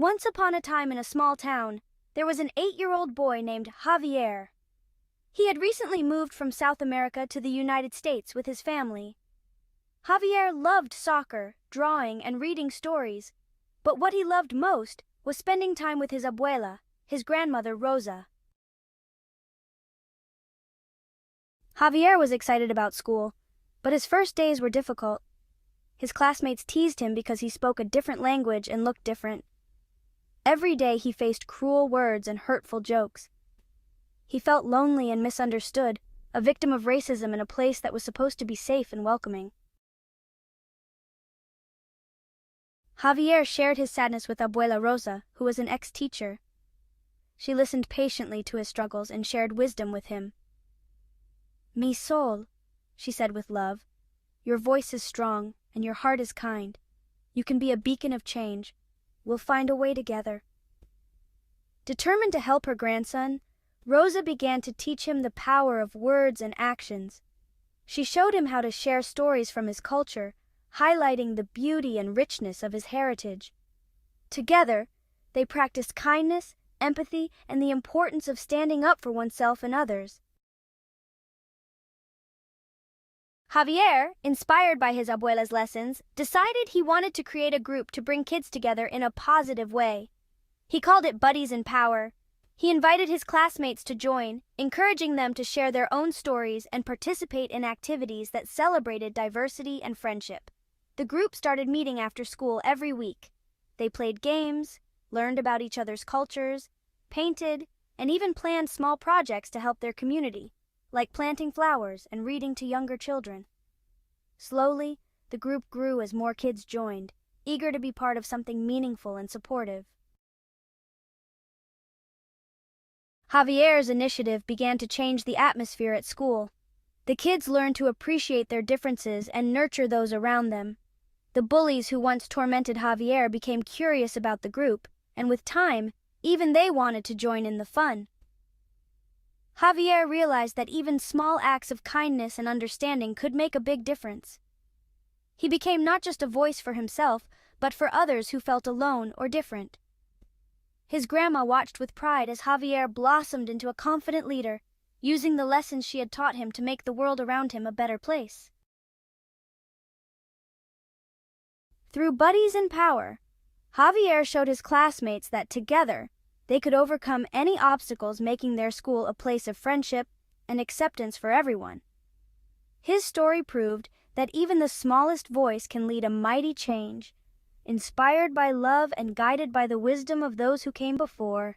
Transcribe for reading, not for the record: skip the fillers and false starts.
Once upon a time in a small town, there was an 8-year-old boy named Javier. He had recently moved from South America to the United States with his family. Javier loved soccer, drawing, and reading stories, but what he loved most was spending time with his abuela, his grandmother Rosa. Javier was excited about school, but his first days were difficult. His classmates teased him because he spoke a different language and looked different. Every day he faced cruel words and hurtful jokes. He felt lonely and misunderstood, a victim of racism in a place that was supposed to be safe and welcoming. Javier shared his sadness with Abuela Rosa, who was an ex-teacher. She listened patiently to his struggles and shared wisdom with him. "Mi sol," she said with love, "your voice is strong and your heart is kind. You can be a beacon of change. We'll find a way together." Determined to help her grandson, Rosa began to teach him the power of words and actions. She showed him how to share stories from his culture, highlighting the beauty and richness of his heritage. Together, they practiced kindness, empathy, and the importance of standing up for oneself and others. Javier, inspired by his abuela's lessons, decided he wanted to create a group to bring kids together in a positive way. He called it Buddies in Power. He invited his classmates to join, encouraging them to share their own stories and participate in activities that celebrated diversity and friendship. The group started meeting after school every week. They played games, learned about each other's cultures, painted, and even planned small projects to help their community, like planting flowers and reading to younger children. Slowly, the group grew as more kids joined, eager to be part of something meaningful and supportive. Javier's initiative began to change the atmosphere at school. The kids learned to appreciate their differences and nurture those around them. The bullies who once tormented Javier became curious about the group, and with time, even they wanted to join in the fun. Javier realized that even small acts of kindness and understanding could make a big difference. He became not just a voice for himself, but for others who felt alone or different. His grandma watched with pride as Javier blossomed into a confident leader, using the lessons she had taught him to make the world around him a better place. Through Buddies in Power, Javier showed his classmates that together, they could overcome any obstacles, making their school a place of friendship and acceptance for everyone. His story proved that even the smallest voice can lead a mighty change, inspired by love and guided by the wisdom of those who came before.